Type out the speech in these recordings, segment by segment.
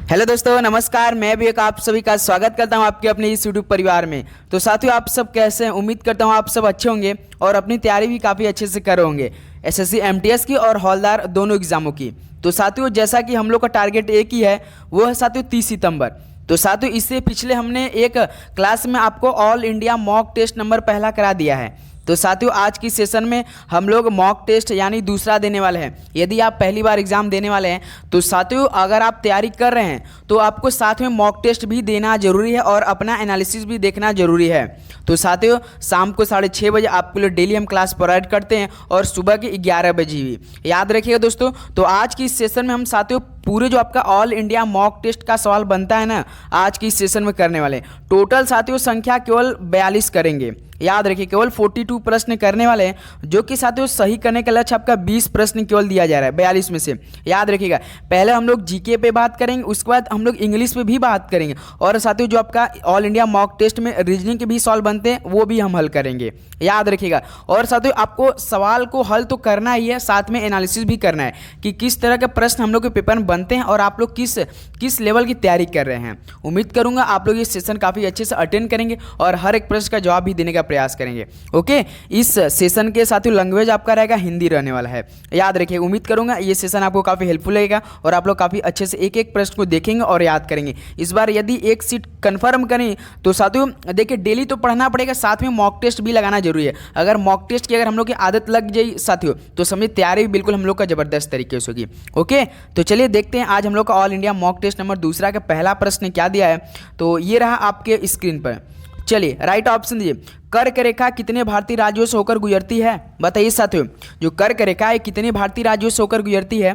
Hello दोस्तों, नमस्कार। मैं भी एक आप सभी का स्वागत करता हूं आपके अपने इस यूट्यूब परिवार में। तो साथियों, आप सब कैसे हैं? उम्मीद करता हूं आप सब अच्छे होंगे और अपनी तैयारी भी काफ़ी अच्छे से कर रहे होंगे, एसएससी एमटीएस की और हौलदार दोनों एग्जामों की। तो साथियों, जैसा कि हम लोग का टारगेट एक ही है, वो है साथियों 30 सितंबर। तो साथियों, इससे पिछले हमने एक क्लास में आपको all India mock test number पहला करा दिया है। तो साथियों, आज की सेशन में हम लोग मॉक टेस्ट यानी दूसरा देने वाले हैं। यदि आप पहली बार एग्जाम देने वाले हैं तो साथियों, अगर आप तैयारी कर रहे हैं तो आपको साथ में मॉक टेस्ट भी देना जरूरी है और अपना एनालिसिस भी देखना जरूरी है। तो साथियों, शाम को 6:30 बजे आपके लिए डेली हम क्लास प्रोवाइड करते हैं और सुबह के 11 बजे भी। याद रखिएगा दोस्तों। तो आज की इस सेशन में हम साथियों पूरे जो आपका ऑल इंडिया मॉक टेस्ट का सवाल बनता है ना, आज की इस सेशन में करने वाले हैं। टोटल साथियों संख्या केवल 42 करेंगे। याद रखिए, केवल 42 प्रश्न करने वाले हैं, जो कि साथियों सही करने का लक्ष्य आपका 20 प्रश्न केवल दिया जा रहा है 42 में से। याद रखिएगा, पहले हम लोग जीके पे बात करेंगे, उसके बाद हम लोग इंग्लिश पे भी बात करेंगे और साथियों जो आपका ऑल इंडिया मॉक टेस्ट में रीजनिंग के भी सवाल बनते हैं वो भी हम हल करेंगे। याद रखिएगा। और साथियों, आपको सवाल को हल तो करना ही है, साथ में एनालिसिस भी करना है कि किस तरह के प्रश्न हम लोग के पेपर में बनते हैं और आप लोग किस लेवल की तैयारी कर रहे हैं। उम्मीद करूंगा आप लोग ये सेशन काफ़ी अच्छे से अटेंड करेंगे और हर एक प्रश्न का जवाब भी देने का प्रयास करेंगे। ओके, इस सेशन के साथियों लैंग्वेज आपका रहेगा हिंदी रहने वाला है। याद रखिए, उम्मीद करूंगा ये सेशन आपको काफ़ी हेल्पफुल लगेगा और आप लोग काफ़ी अच्छे से एक एक प्रश्न को देखेंगे और याद करेंगे। इस बार यदि एक सीट कंफर्म करें तो साथियों देखिए, डेली तो पढ़ना पड़ेगा, साथ में मॉक टेस्ट भी लगाना जरूरी है। अगर मॉक टेस्ट की अगर हम लोग की आदत लग जाए साथियों, तो समझिए तैयारी भी बिल्कुल हम लोग का जबरदस्त तरीके से होगी। ओके, तो चलिए देखते हैं आज हम लोग का all India mock test number दूसरा का पहला प्रश्न क्या दिया है। तो ये रहा आपके स्क्रीन पर। चलिए राइट ऑप्शन दीजिए। कर्क रेखा कितने भारतीय राज्यों से होकर गुजरती है? बताइए साथियों, जो कर्क रेखा है कितने भारतीय राज्यों से होकर गुजरती है?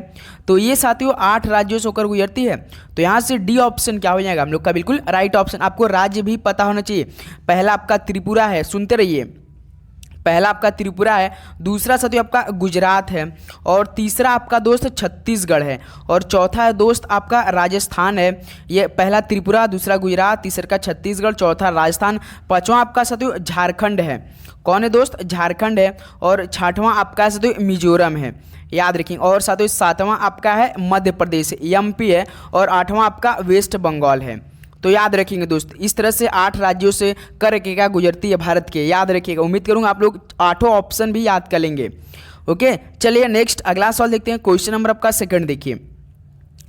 तो ये साथियों 8 राज्यों से होकर गुजरती है। तो यहाँ से डी ऑप्शन क्या हो जाएगा हम लोग का? बिल्कुल राइट ऑप्शन। आपको राज्य भी पता होना चाहिए। पहला आपका त्रिपुरा है, सुनते रहिए। पहला आपका त्रिपुरा है, दूसरा साथियों आपका गुजरात है, और तीसरा आपका दोस्त छत्तीसगढ़ है, और चौथा दोस्त आपका राजस्थान है। ये पहला त्रिपुरा, दूसरा गुजरात, तीसरा का छत्तीसगढ़, चौथा राजस्थान, पांचवा आपका साथियों झारखंड है। कौन है दोस्त? झारखंड है। और छठवां आपका साथियों मिजोरम है। याद रखेंगे। और साथियों सातवां आपका है मध्य प्रदेश एमपी है, और आठवां आपका वेस्ट बंगाल है। तो याद रखेंगे दोस्त, इस तरह से 8 राज्यों से कर्क रेखा गुजरती है भारत के। याद रखिएगा। उम्मीद करूंगा आप लोग 8 ऑप्शन भी याद कर लेंगे। ओके, चलिए नेक्स्ट अगला सवाल देखते हैं। क्वेश्चन नंबर आपका सेकंड देखिए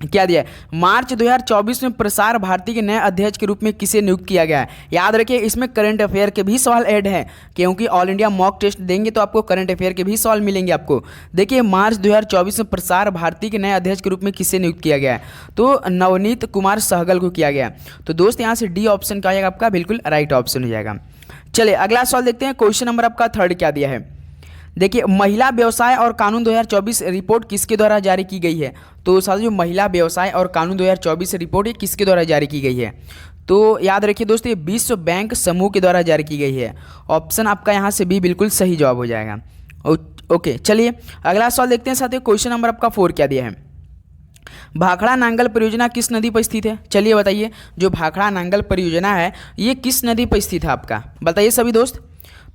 क्या दिया है। मार्च 2024 में प्रसार भारती के नए अध्यक्ष के रूप में किसे नियुक्त किया गया है? याद रखिए, इसमें करंट अफेयर के भी सवाल ऐड हैं, क्योंकि ऑल इंडिया मॉक टेस्ट देंगे तो आपको करंट अफेयर के भी सवाल मिलेंगे आपको। देखिए, मार्च 2024 में प्रसार भारती के नए अध्यक्ष के रूप में किसे नियुक्त किया गया है? तो नवनीत कुमार सहगल को किया गया। तो दोस्त यहाँ से डी ऑप्शन क्या हो जाएगा आपका? बिल्कुल राइट ऑप्शन हो जाएगा। चलिए अगला सवाल देखते हैं। क्वेश्चन नंबर आपका थर्ड क्या दिया है। देखिए, महिला व्यवसाय और कानून 2024 रिपोर्ट किसके द्वारा जारी की गई है? तो साथियों, महिला व्यवसाय और कानून 2024 रिपोर्ट ये किसके द्वारा जारी की गई है? तो याद रखिए दोस्तों, ये विश्व बैंक समूह के द्वारा जारी की गई है। ऑप्शन आपका यहाँ से भी बिल्कुल सही जवाब हो जाएगा। ओके, चलिए अगला सवाल देखते हैं साथियों। क्वेश्चन नंबर आपका 4 क्या दिया है। भाखड़ा नांगल परियोजना किस नदी पर स्थित है? चलिए बताइए, जो भाखड़ा नांगल परियोजना है ये किस नदी पर स्थित है आपका? बताइए सभी दोस्त।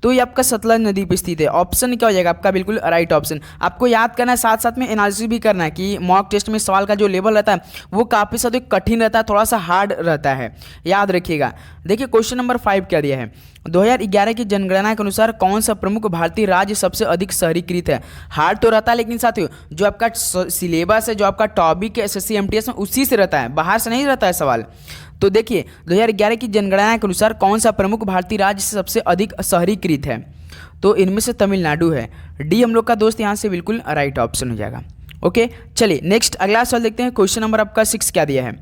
तो ये आपका सतलज नदी पर स्थित है। ऑप्शन क्या हो जाएगा आपका? बिल्कुल राइट ऑप्शन। आपको याद करना है, साथ साथ में एनालिसिस भी करना है कि मॉक टेस्ट में सवाल का जो लेवल रहता है वो काफ़ी ज़्यादा कठिन रहता है, थोड़ा सा हार्ड रहता है। याद रखिएगा। देखिए क्वेश्चन नंबर 5 क्या दिया है। 2011 की जनगणना के अनुसार कौन सा प्रमुख भारतीय राज्य सबसे अधिक शहरीकृत है? हार्ड तो रहता है, लेकिन साथियों जो आपका सिलेबस है, जो आपका टॉपिक है एसएससी एमटीएस में, उसी से रहता है, बाहर से नहीं रहता है सवाल। तो देखिए, 2011 की जनगणना के अनुसार कौन सा प्रमुख भारतीय राज्य सबसे अधिक शहरीकृत है? तो इनमें से तमिलनाडु है। डी हम लोग का दोस्त यहाँ से बिल्कुल राइट ऑप्शन हो जाएगा। ओके, चलिए नेक्स्ट अगला सवाल देखते हैं। क्वेश्चन नंबर आपका 6 क्या दिया है।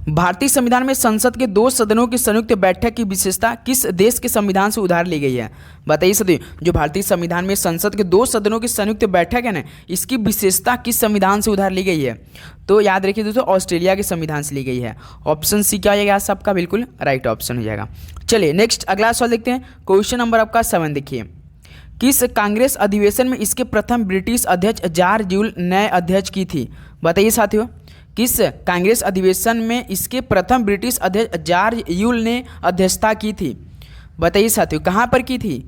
भारतीय संविधान में संसद के 2 सदनों की संयुक्त बैठक की विशेषता किस देश के संविधान से उधार ली गई है? बताइए सभी, जो भारतीय संविधान में संसद के 2 सदनों की संयुक्त बैठक है ना, इसकी विशेषता किस संविधान से उधार ली गई है? तो याद रखिए दोस्तों, ऑस्ट्रेलिया के संविधान से ली गई है। ऑप्शन सी क्या हो जाएगा सबका? बिल्कुल राइट ऑप्शन हो जाएगा। चलिए नेक्स्ट अगला सवाल देखते हैं। क्वेश्चन नंबर आपका 7 देखिए। किस कांग्रेस अधिवेशन में इसके प्रथम ब्रिटिश अध्यक्ष जॉर्ज यूल नए अध्यक्ष की थी? बताइए साथियों, किस कांग्रेस अधिवेशन में इसके प्रथम ब्रिटिश अध्यक्ष जॉर्ज यूल ने अध्यक्षता की थी? बताइए साथियों, कहाँ पर की थी?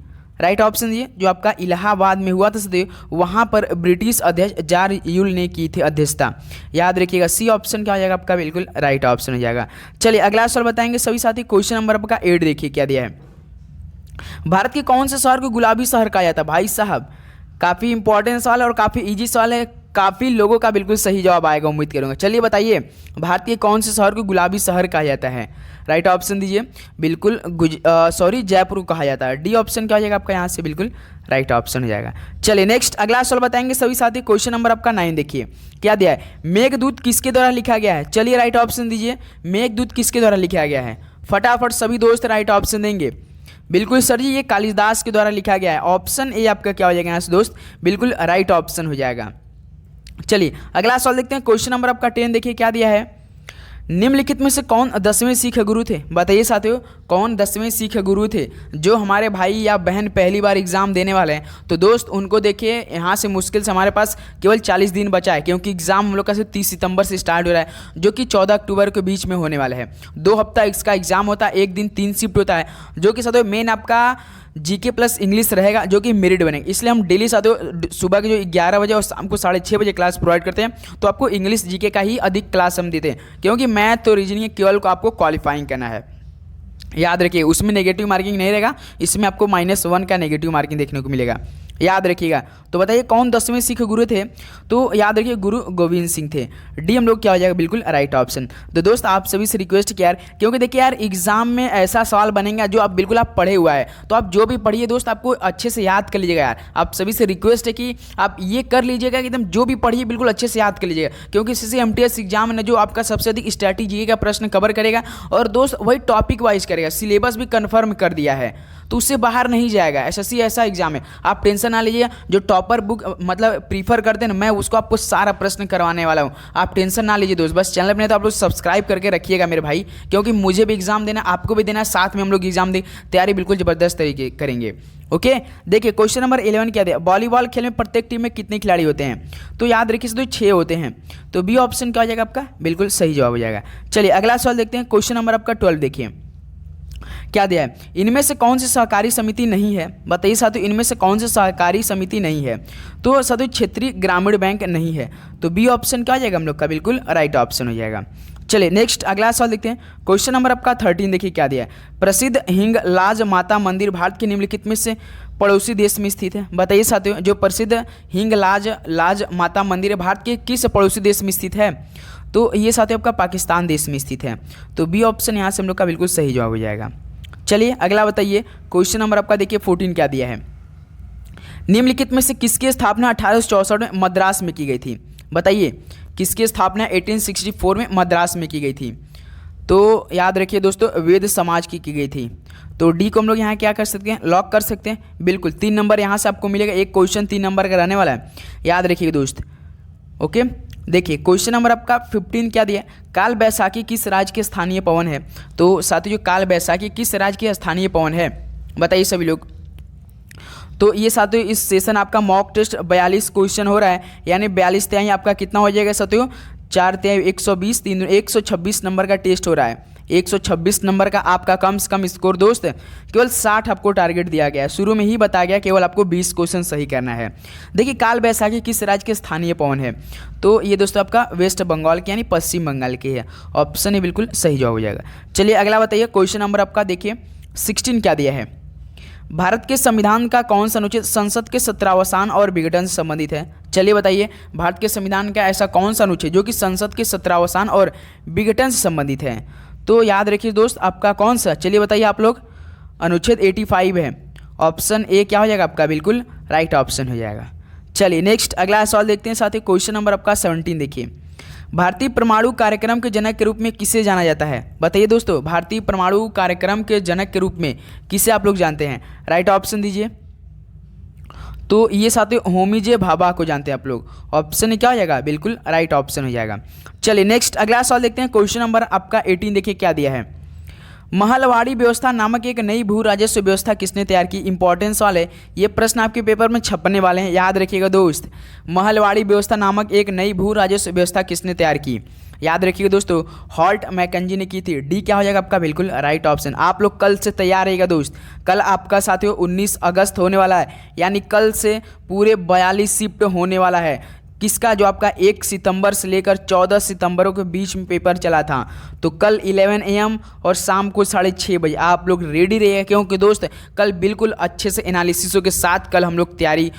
राइट ऑप्शन ये जो आपका इलाहाबाद में हुआ था सदैव, वहाँ पर ब्रिटिश अध्यक्ष जॉर्ज यूल ने की थी अध्यक्षता। याद रखिएगा सी ऑप्शन क्या हो जाएगा आपका, बिल्कुल राइट ऑप्शन हो जाएगा। चलिए अगला सवाल बताएंगे सभी साथी। क्वेश्चन नंबर आपका 8 देखिए क्या दिया है। भारत के कौन से शहर को गुलाबी शहर कहा जाता है? भाई साहब काफ़ी इंपॉर्टेंट सवाल है और काफ़ी इजी सवाल है, काफ़ी लोगों का बिल्कुल सही जवाब आएगा उम्मीद करूँगा। चलिए बताइए भारत के कौन से शहर को गुलाबी शहर कहा जाता है? राइट ऑप्शन दीजिए। बिल्कुल जयपुर को कहा जाता है। डी ऑप्शन क्या हो जाएगा आपका यहाँ से, बिल्कुल राइट ऑप्शन हो जाएगा। चलिए नेक्स्ट अगला सवाल बताएंगे सभी साथी। क्वेश्चन नंबर आपका 9 देखिए क्या दिया है। मेघदूत किसके द्वारा लिखा गया है? चलिए राइट ऑप्शन दीजिए। मेघदूत किसके द्वारा लिखा गया है? फटाफट सभी दोस्त राइट ऑप्शन देंगे। बिल्कुल सर जी ये कालिदास के द्वारा लिखा गया है। ऑप्शन ए आपका क्या हो जाएगा यहाँ से दोस्त, बिल्कुल राइट ऑप्शन हो जाएगा। चलिए अगला सवाल देखते हैं। क्वेश्चन नंबर आपका 10 देखिए क्या दिया है। निम्नलिखित में से कौन 10वें सिख गुरु थे? बताइए साथियों कौन 10वें सिख गुरु थे? जो हमारे भाई या बहन पहली बार एग्जाम देने वाले हैं तो दोस्त उनको देखिए यहाँ से मुश्किल से हमारे पास केवल 40 दिन बचा है, क्योंकि एग्जाम हम लोग का सिर्फ 30 सितंबर से स्टार्ट हो रहा है, जो कि 14 अक्टूबर के बीच में होने वाला है। 2 हफ्ता इसका एग्जाम होता है, एक दिन 3 शिफ्ट होता है, जो कि साथियों मेन आपका जीके प्लस इंग्लिश रहेगा, जो कि मेरिट बनेगा। इसलिए हम डेली साथियों सुबह के जो 11 बजे और शाम को 6:30 बजे क्लास प्रोवाइड करते हैं, तो आपको इंग्लिश जीके का ही अधिक क्लास हम देते हैं, क्योंकि मैथ तो रीजनिंग केवल को आपको क्वालिफाइंग करना है। याद रखिए उसमें नेगेटिव मार्किंग नहीं रहेगा, इसमें आपको -1 का नेगेटिव मार्किंग देखने को मिलेगा, याद रखिएगा। तो बताइए कौन 10वें सिख गुरु थे? तो याद रखिए गुरु गोविंद सिंह थे। डी हम लोग क्या हो जाएगा, बिल्कुल राइट ऑप्शन। तो दोस्त आप सभी से रिक्वेस्ट किया यार, क्योंकि देखिए यार एग्जाम में ऐसा सवाल बनेगा जो आप बिल्कुल आप पढ़े हुआ है, तो आप जो भी पढ़िए दोस्त आपको अच्छे से याद कर लीजिएगा यार। आप सभी से रिक्वेस्ट है कि आप ये कर लीजिएगा कि एकदम जो भी पढ़िए बिल्कुल अच्छे से याद कर लीजिएगा, क्योंकि CCMTS एग्जाम में जो आपका सबसे अधिक स्ट्रैटेजी का प्रश्न कवर करेगा और दोस्त वही टॉपिक वाइज करेगा, सिलेबस भी कन्फर्म कर दिया है, तो उससे बाहर नहीं जाएगा। SSC ऐसा एग्जाम है, आप टेंशन ना लीजिए। जो टॉपर बुक मतलब प्रीफर करते हैं ना, मैं उसको आपको सारा प्रश्न करवाने वाला हूँ, आप टेंशन ना लीजिए दोस्त। बस चैनल पर तो आप लोग सब्सक्राइब करके रखिएगा मेरे भाई, क्योंकि मुझे भी एग्जाम देना, आपको भी देना, साथ में हम लोग एग्जाम दे तैयारी बिल्कुल ज़बरदस्त तरीके करेंगे। ओके देखिए क्वेश्चन नंबर 11 क्या दिया। वॉलीबॉल खेल में प्रत्येक टीम में कितने खिलाड़ी होते हैं? तो याद रखिए तो 6 होते हैं। तो बी ऑप्शन क्या हो जाएगा आपका, बिल्कुल सही जवाब हो जाएगा। चलिए अगला सवाल देखते हैं। क्वेश्चन नंबर आपका 12 देखिए क्या दिया है। इनमें से कौन सी सहकारी समिति नहीं है? बताइए साथियों इनमें से कौन सी सहकारी समिति नहीं है? तो साथियों क्षेत्रीय ग्रामीण बैंक नहीं है। तो बी ऑप्शन क्या हो जाएगा हम लोग का, बिल्कुल राइट ऑप्शन हो जाएगा। चलिए नेक्स्ट अगला सवाल देखते हैं। क्वेश्चन नंबर आपका 13 देखिए क्या दिया है। प्रसिद्ध हिंगलाज माता मंदिर भारत के निम्नलिखित में से पड़ोसी देश में स्थित है? बताइए साथियों जो प्रसिद्ध हिंगलाज माता मंदिर है भारत के किस पड़ोसी देश में स्थित है? तो ये साथियों आपका पाकिस्तान देश में स्थित है। तो बी ऑप्शन यहाँ से हम लोग का बिल्कुल सही जवाब हो जाएगा। चलिए अगला बताइए। क्वेश्चन नंबर आपका देखिए 14 क्या दिया है। निम्नलिखित में से किसकी स्थापना 1864 में मद्रास में की गई थी? बताइए किसकी स्थापना 1864 में मद्रास में की गई थी? तो याद रखिए दोस्तों वेद समाज की गई थी। तो डी को हम लोग यहाँ क्या कर सकते हैं, लॉक कर सकते हैं। बिल्कुल 3 नंबर यहाँ से आपको मिलेगा, एक क्वेश्चन 3 नंबर का रहने वाला है, याद रखिएगा दोस्त। ओके देखिए क्वेश्चन नंबर आपका 15 क्या दिया। काल बैसाखी किस राज्य के स्थानीय पवन है? तो साथियों जो काल बैसाखी किस राज्य के स्थानीय पवन है? बताइए सभी लोग। तो ये साथियों इस सेशन आपका मॉक टेस्ट 42 क्वेश्चन हो रहा है, यानी 42 तिहाई आपका कितना हो जाएगा साथियों, 4 तिहाई 120, 3 126 नंबर का टेस्ट हो रहा है। 126 नंबर का आपका कम से कम स्कोर दोस्त, केवल 60 आपको टारगेट दिया गया है। शुरू में ही बताया गया केवल आपको 20 क्वेश्चन सही करना है। देखिए काल बैसाखी किस राज्य के स्थानीय पवन है? तो ये दोस्तों आपका वेस्ट बंगाल के यानी पश्चिम बंगाल के है। ऑप्शन ही बिल्कुल सही जवाब हो जाएगा। चलिए अगला बताइए। क्वेश्चन नंबर आपका देखिए 16 क्या दिया है। भारत के संविधान का कौन सा अनुच्छेद संसद के सत्रावसान और विघटन से संबंधित है? चलिए बताइए भारत के संविधान का ऐसा कौन सा अनुच्छेद जो कि संसद के सत्रावसान और विघटन से संबंधित है? तो याद रखिए दोस्त आपका कौन सा, चलिए बताइए आप लोग। अनुच्छेद 85 है। ऑप्शन ए क्या हो जाएगा आपका, बिल्कुल राइट ऑप्शन हो जाएगा। चलिए नेक्स्ट अगला सवाल देखते हैं साथी। क्वेश्चन नंबर आपका 17 देखिए। भारतीय परमाणु कार्यक्रम के जनक के रूप में किसे जाना जाता है? बताइए दोस्तों भारतीय परमाणु कार्यक्रम के जनक के रूप में किसे आप लोग जानते हैं? राइट ऑप्शन दीजिए। तो ये साथियों होमी जे भाभा को जानते हैं आप लोग। ऑप्शन क्या हो जाएगा, बिल्कुल राइट ऑप्शन हो जाएगा। चलिए नेक्स्ट अगला सवाल देखते हैं। क्वेश्चन नंबर आपका 18 देखिए क्या दिया है। महलवाड़ी व्यवस्था नामक एक नई भू राजस्व व्यवस्था किसने तैयार की? इंपॉर्टेंट सवाल है, ये प्रश्न आपके पेपर में छपने वाले हैं, याद रखिएगा दोस्त। महलवाड़ी व्यवस्था नामक एक नई भू राजस्व व्यवस्था किसने तैयार की? याद रखिएगा दोस्तों, हॉल्ट मैकेंजी ने की थी। डी क्या हो जाएगा आपका बिल्कुल राइट ऑप्शन। आप लोग कल से तैयार रहिएगा दोस्त। कल आपका साथियों 19 अगस्त होने वाला है, यानी कल से पूरे 42 शिफ्ट होने वाला है। किसका, जो आपका 1 सितंबर से लेकर 14 सितंबरों के बीच में पेपर चला था। तो कल 11 AM और शाम को 6:30 बजे आप लोग रेडी रहिए, क्योंकि दोस्त कल बिल्कुल अच्छे से एनालिसिसों के साथ कल हम लोग तैयारी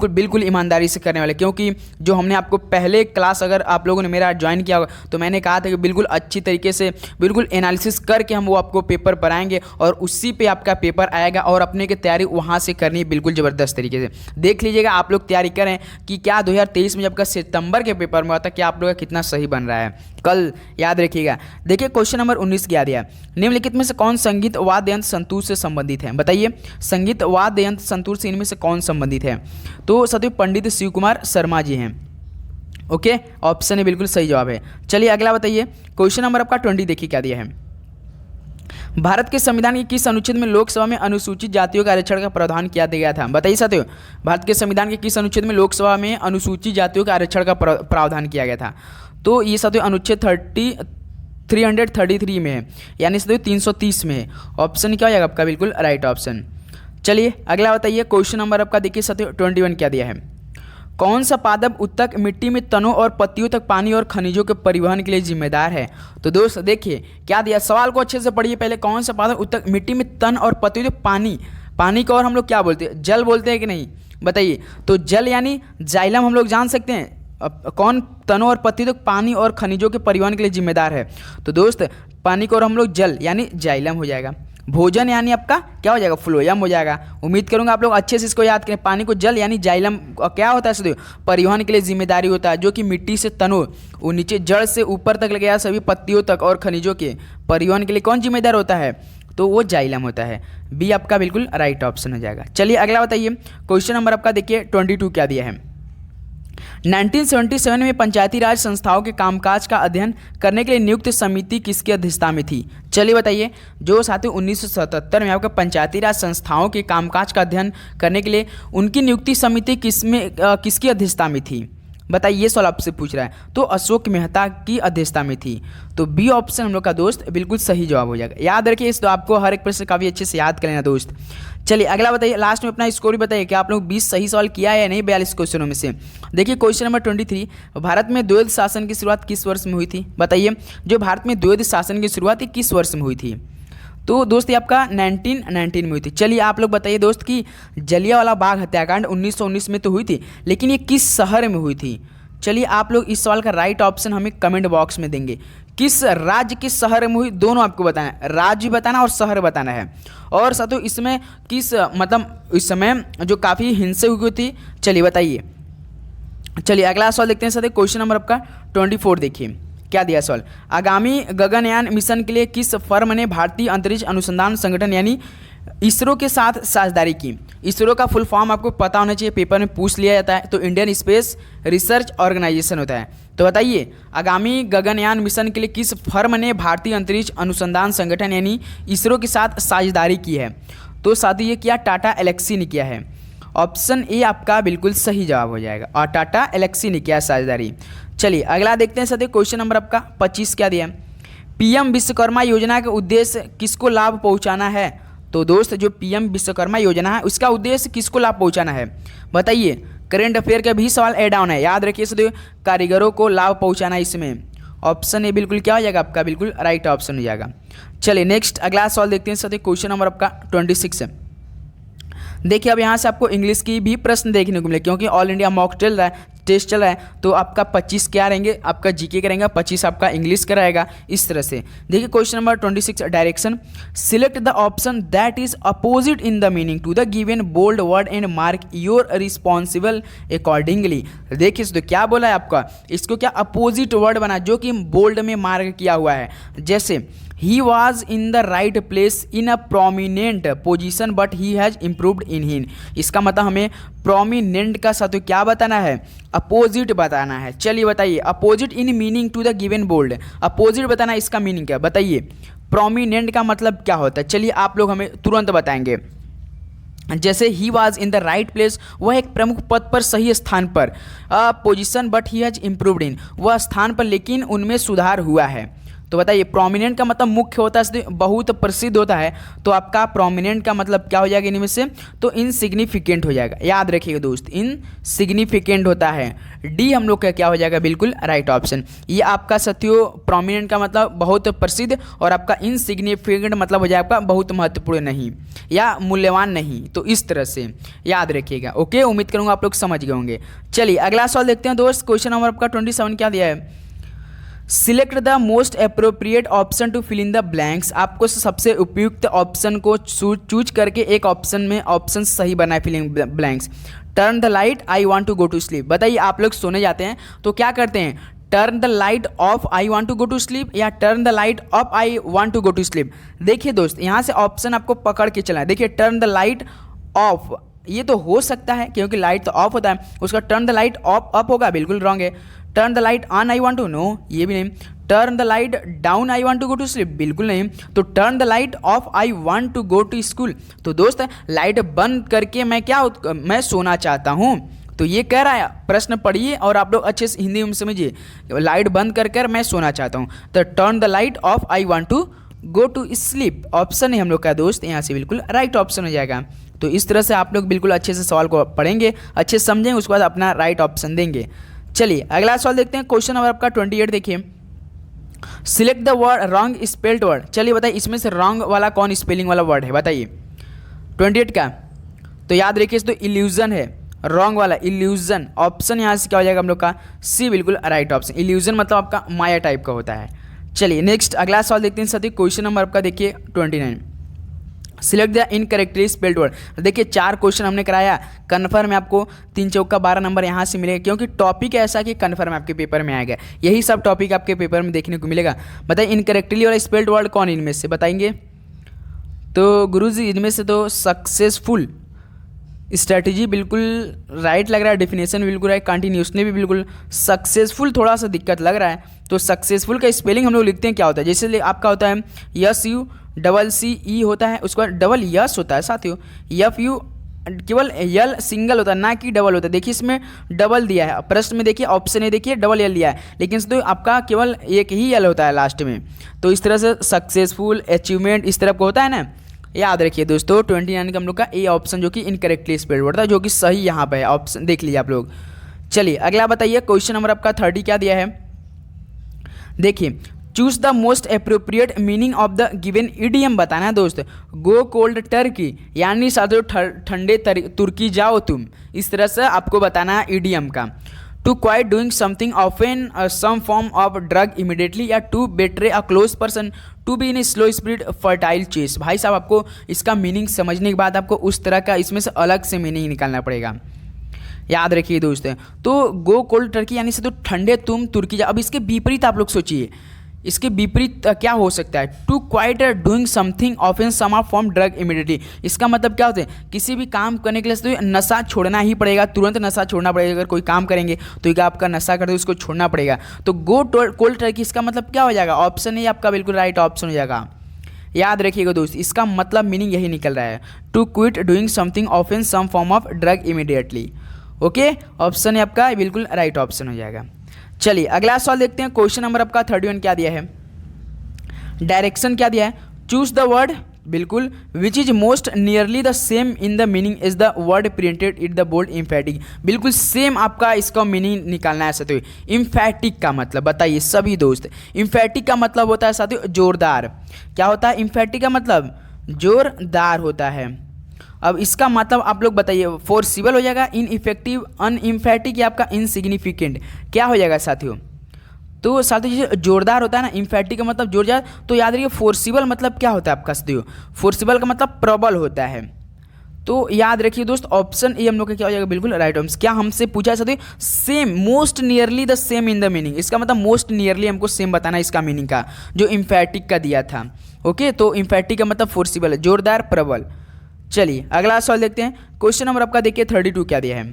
बिल्कुल ईमानदारी से करने वाले। क्योंकि जो हमने आपको पहले क्लास, अगर आप लोगों ने मेरा ज्वाइन किया होगा, तो मैंने कहा था कि बिल्कुल अच्छी तरीके से बिल्कुल एनालिसिस करके हम वो आपको पेपर पढ़ाएंगे और उसी पे आपका पेपर आएगा और अपने की तैयारी वहाँ से करनी है बिल्कुल ज़बरदस्त तरीके से। देख लीजिएगा आप लोग तैयारी करें कि क्या 2023 में जब का सितंबर के पेपर में आता, क्या आप लोग का कितना सही बन रहा है कल, याद रखिएगा। देखिए क्वेश्चन नंबर 19 क्या दिया, निम्नलिखित में से कौन संगीत वाद्य यंत्र संतूर से संबंधित है। बताइए, संगीत वाद्य यंत्र संतूर से इनमें से कौन संबंधित है। तो साथियों पंडित शिव कुमार शर्मा जी हैं। ओके, ऑप्शन है बिल्कुल सही जवाब है। चलिए अगला बताइए, क्वेश्चन नंबर आपका 20 देखिए क्या दिया है। भारत के संविधान के किस अनुच्छेद में लोकसभा में अनुसूचित जातियों के आरक्षण का प्रावधान किया गया था। बताइए साथियों, भारत के संविधान के किस अनुच्छेद में लोकसभा में अनुसूचित जातियों के आरक्षण का प्रावधान किया गया था। तो ये साथियों अनुच्छेद 333 में है, यानी साथियों 330 में है। ऑप्शन क्या हो जाएगा आपका बिल्कुल राइट ऑप्शन। चलिए अगला बताइए, क्वेश्चन नंबर आपका देखिए साथियों 21 क्या दिया है। कौन सा पादप उत्तक मिट्टी में तनों और पत्तियों तक पानी और खनिजों के परिवहन के लिए जिम्मेदार है। तो दोस्त देखिए क्या दिया, सवाल को अच्छे से पढ़िए पहले। कौन सा पादप उत्तक मिट्टी में तन और पत्तियों तक पानी को और हम लोग क्या बोलते हैं, जल बोलते हैं कि नहीं, बताइए। तो जल यानी जाइलम हम लोग जान सकते हैं। कौन तनों और पत्तियों तक पानी और खनिजों के परिवहन के लिए जिम्मेदार है। तो दोस्त पानी को और हम लोग जल यानी जाइलम हो जाएगा। भोजन यानी आपका क्या हो जाएगा, फ्लोयम हो जाएगा। उम्मीद करूंगा आप लोग अच्छे से इसको याद करें। पानी को जल यानी जाइलम क्या होता है, परिवहन के लिए जिम्मेदारी होता है, जो कि मिट्टी से तनों वो नीचे जड़ से ऊपर तक ले गया सभी पत्तियों तक और खनिजों के परिवहन के लिए कौन जिम्मेदार होता है, तो वो जाइलम होता है। बी आपका बिल्कुल राइट ऑप्शन हो जाएगा। चलिए अगला बताइए, क्वेश्चन नंबर आपका देखिए 22 क्या दिया है। 1977 में पंचायती राज संस्थाओं के कामकाज का अध्ययन करने के लिए नियुक्त समिति किसकी अध्यक्षता में थी। चलिए बताइए, जो साथियों 1977 में आपका पंचायती राज संस्थाओं के कामकाज का अध्ययन करने के लिए उनकी नियुक्ति समिति किसकी अध्यक्षता में थी। बताइए, ये सवाल आपसे पूछ रहा है। तो अशोक मेहता की अध्यक्षता में थी। तो बी ऑप्शन हम लोग का दोस्त बिल्कुल सही जवाब हो जाएगा। याद रखिए, इस तो आपको हर एक प्रश्न काफ़ी अच्छे से याद कर लेना दोस्त। चलिए अगला बताइए, लास्ट में अपना स्कोर भी बताइए कि आप लोग 20 सही सवाल किया है या नहीं 42 क्वेश्चनों में से। देखिए क्वेश्चन नंबर 23, भारत में द्वैध शासन की शुरुआत किस वर्ष में हुई थी। बताइए, जो भारत में द्वैध शासन की शुरुआत किस वर्ष में हुई थी। तो दोस्त ये आपका 1919 में हुई थी। चलिए आप लोग बताइए दोस्त कि जलियांवाला बाग हत्याकांड 1919 में तो हुई थी, लेकिन ये किस शहर में हुई थी। चलिए आप लोग इस सवाल का राइट ऑप्शन हमें कमेंट बॉक्स में देंगे। किस राज्य किस शहर में हुई, दोनों आपको बताना है, राज्य बताना और शहर बताना है। और साथियों इसमें किस मतलब इस समय जो काफ़ी हिंसा हुई थी, चलिए बताइए। चलिए अगला सवाल देखते हैं साथियों, क्वेश्चन नंबर आपका 24 देखिए क्या दिया सवाल। आगामी गगनयान मिशन के लिए किस फर्म ने भारतीय अंतरिक्ष अनुसंधान संगठन यानी इसरो के साथ साझेदारी की। इसरो का फुल फॉर्म आपको पता होना चाहिए, पेपर में पूछ लिया जाता है। तो इंडियन स्पेस रिसर्च ऑर्गेनाइजेशन होता है। तो बताइए, आगामी गगनयान मिशन के लिए किस फर्म ने भारतीय अंतरिक्ष अनुसंधान संगठन यानी इसरो के साथ साझेदारी की है। तो साथियों ये किया टाटा एलेक्सी ने किया है। ऑप्शन ए आपका बिल्कुल सही जवाब हो जाएगा, और टाटा एलेक्सी ने किया साझेदारी। चलिए अगला देखते हैं साथियों, क्वेश्चन नंबर आपका 25 क्या दिया। पीएम विश्वकर्मा योजना का उद्देश्य किसको लाभ पहुंचाना है। तो दोस्त जो पीएम विश्वकर्मा योजना है उसका उद्देश्य किसको लाभ पहुंचाना है। बताइए, करेंट अफेयर का भी सवाल एड ऑन है, याद रखिए साथियों, कारीगरों को लाभ पहुंचाना इसमें। ऑप्शन ए बिल्कुल क्या हो जाएगा आपका बिल्कुल राइट ऑप्शन हो जाएगा। चलिए नेक्स्ट अगला सवाल देखते हैं साथियों, क्वेश्चन नंबर आपका 26 है। देखिए अब यहाँ से आपको इंग्लिश की भी प्रश्न देखने को मिले, क्योंकि ऑल इंडिया मॉक टेस्ट चल रहा है। तो आपका 25 क्या रहेंगे, आपका जीके करेंगे, 25 आपका इंग्लिश का रहेगा। इस तरह से देखिए question number 26, direction. Select the option that is opposite in the meaning to the given bold word and mark your responsible accordingly. देखिए तो क्या बोला है आपका, इसको क्या अपोजिट वर्ड बना जो कि बोल्ड में मार्क किया हुआ है। जैसे he was in the right place in a prominent position but he has improved in him। इसका मतलब हमें prominent का साथ क्या बताना है, अपोजिट बताना है। चलिए बताइए, opposite in meaning to the given bold, opposite बताना इसका मीनिंग क्या, बताइए। prominent का मतलब क्या होता है, चलिए आप लोग हमें तुरंत बताएंगे। जैसे he was in the right place, वह एक प्रमुख पद पर सही स्थान पर, position but he has improved in, वह स्थान पर लेकिन उनमें सुधार हुआ है। तो बताइए प्रोमिनेंट का मतलब मुख्य होता है, बहुत प्रसिद्ध होता है, तो आपका प्रोमिनेंट का मतलब क्या हो जाएगा इनमें से, तो इनसिग्निफिकेंट हो जाएगा। याद रखिएगा दोस्त, इनसिग्निफिकेंट होता है। डी हम लोग का क्या हो जाएगा, बिल्कुल राइट ऑप्शन। ये आपका साथियों प्रोमिनेंट का मतलब बहुत प्रसिद्ध, और आपका इनसिग्निफिकेंट मतलब हो जाएगा बहुत महत्वपूर्ण नहीं या मूल्यवान नहीं। तो इस तरह से याद रखिएगा। ओके, उम्मीद करूँगा आप लोग समझ गए होंगे। चलिए अगला सवाल देखते हैं दोस्त। क्वेश्चन नंबर आपका 27 क्या दिया है, select the most appropriate option to fill in the blanks. आपको सबसे उपयुक्त ऑप्शन को चूज करके एक ऑप्शन में ऑप्शन सही बनाए filling blanks. Turn the light, I want to go to sleep. बताइए आप लोग सोने जाते हैं तो क्या करते हैं, turn the light off, I want to go to sleep, या turn the light off, I want to go to sleep. देखिए दोस्त, यहाँ से ऑप्शन आपको पकड़ के चलना है। देखिए टर्न द लाइट ऑफ, ये तो हो सकता है क्योंकि लाइट तो ऑफ होता है, उसका turn the light off up होगा, बिल्कुल रॉन्ग है। Turn the light on, I want to, no, ये भी नहीं। Turn the light down, I want to go to sleep, बिल्कुल नहीं। तो turn the light off, I want to go to school. तो दोस्त लाइट बंद करके मैं सोना चाहता हूँ। तो ये कह रहा है, प्रश्न पढ़िए और आप लोग अच्छे से हिंदी में समझिए, लाइट बंद कर मैं सोना चाहता हूँ। तो turn the light off, I want to go to sleep, option है हम लोग का दोस्त, यहाँ से बिल्कुल राइट ऑप्शन हो जाएगा। तो इस तरह से आप लोग बिल्कुल अच्छे से सवाल को पढ़ेंगे, अच्छे से समझेंगे, उसके बाद अपना राइट ऑप्शन देंगे। चलिए अगला सवाल देखते हैं। क्वेश्चन नंबर आपका 28 देखिए, select the word wrong spelled word. चलिए बताइए इसमें से रॉन्ग वाला कौन स्पेलिंग वाला वर्ड है, बताइए 28 का। तो याद रखिए तो इल्यूजन है, रॉन्ग वाला इल्यूजन। ऑप्शन यहाँ से क्या हो जाएगा हम लोग का, सी, बिल्कुल राइट ऑप्शन। इल्यूजन मतलब आपका माया टाइप का होता है। चलिए नेक्स्ट अगला सवाल देखते हैं साथी। क्वेश्चन नंबर आपका देखिए 29, select the incorrectly spelled word. देखिए 4 क्वेश्चन हमने कराया, कन्फर्म में आपको 3 चौका 12 नंबर यहाँ से मिलेगा, क्योंकि टॉपिक ऐसा कि कन्फर्म आपके पेपर में आएगा। यही सब टॉपिक आपके पेपर में देखने को मिलेगा। बताइए इनकरेक्टली और स्पेल्ड वर्ड कौन इनमें से बताएंगे। तो गुरुजी इनमें से तो सक्सेसफुल, स्ट्रैटेजी बिल्कुल राइट लग रहा है, डेफिनेशन बिल्कुल राइट, कंटिन्यूसली भी बिल्कुल, सक्सेसफुल थोड़ा सा दिक्कत लग रहा है। तो सक्सेसफुल का स्पेलिंग हम लोग लिखते हैं क्या होता है, जैसे आपका होता है यस यू डबल सी ई होता है, उसके बाद डबल यस होता है साथियों, एफ यू केवल यल सिंगल होता है ना कि डबल होता है। देखिए इसमें डबल दिया है, प्रश्न में देखिए ऑप्शन ए देखिए डबल यल दिया है, लेकिन तो आपका केवल एक ही यल होता है लास्ट में। तो इस तरह से सक्सेसफुल, अचीवमेंट इस तरह का होता है ना। याद रखिए दोस्तों 29 का हम लोग का ए ऑप्शन जो कि इनकरेक्टली स्पेल्ड वर्ड था, जो कि सही यहाँ पे है ऑप्शन, देख लीजिए आप लोग। चलिए अगला बताइए। क्वेश्चन नंबर आपका 30 क्या दिया है, देखिए choose the most appropriate meaning of the given idiom बताना है दोस्त। गो कोल्ड टर्की, यानी साथियों ठंडे तुर्की जाओ तुम, इस तरह से आपको बताना है इडियम का। To quite doing something often some form of drug immediately, या to betray a close person, to be in slow speed fertile chase. भाई साहब आपको इसका मीनिंग समझने के बाद आपको उस तरह का इसमें से अलग से मीनिंग निकालना पड़ेगा। याद रखिए दोस्त, तो गो कोल्ड टर्की यानी से तो ठंडे तुम तुर्की जाओ। अब इसके विपरीत आप लोग सोचिए, इसके विपरीत क्या हो सकता है। To quite doing something often some of form drug immediately, इसका मतलब क्या होता है, किसी भी काम करने के लिए तो नशा छोड़ना ही पड़ेगा, तुरंत नशा छोड़ना पड़ेगा। अगर कोई काम करेंगे तो एक आपका नशा करते उसको छोड़ना पड़ेगा। तो गो कोल्ड टर्की इसका मतलब क्या हो जाएगा, ऑप्शन ए आपका बिल्कुल राइट ऑप्शन हो जाएगा। याद रखिएगा दोस्त, इसका मतलब मीनिंग यही निकल रहा है, to quit doing something often some form of drug immediately. Okay, option A आपका बिल्कुल राइट ऑप्शन हो जाएगा। चलिए अगला सवाल देखते हैं। क्वेश्चन नंबर आपका 31 क्या दिया है, डायरेक्शन क्या दिया है। चूज द वर्ड, बिल्कुल, which is most nearly the same in the meaning is the word printed it the bold emphatic. बिल्कुल सेम आपका इसका मीनिंग निकालना है साथियों। इम्फेटिक का मतलब बताइए सभी दोस्त, इम्फेटिक का मतलब होता है साथियों जोरदार। क्या होता है इम्फेटिक का मतलब, जोरदार होता है। अब इसका मतलब आप लोग बताइए, फोर्सिबल हो जाएगा, इनइफेक्टिव, अनइम्फेटिक, या आपका इनसिग्निफिकेंट, क्या हो जाएगा साथियों। तो साथियों जैसे जोरदार होता है ना, इम्फेटिक का मतलब जोरदार, तो याद रखिए फोर्सिबल मतलब क्या होता है आपका साथियों, फोर्सिबल का मतलब प्रबल होता है। तो याद रखिए दोस्त ऑप्शन ए हम लोग का क्या हो जाएगा, बिल्कुल राइट ऑप्शन। क्या हमसे पूछा है साथियों, same, most nearly the same in the meaning, इसका मतलब मोस्ट नियरली हमको सेम बताना है इसका मीनिंग का, जो इम्फेटिक का दिया था। ओके, तो इम्फेटिक का मतलब फोर्सिबल है, जोरदार, प्रबल। चलिए अगला सवाल देखते हैं। क्वेश्चन नंबर आपका देखिए 32 क्या दिया है,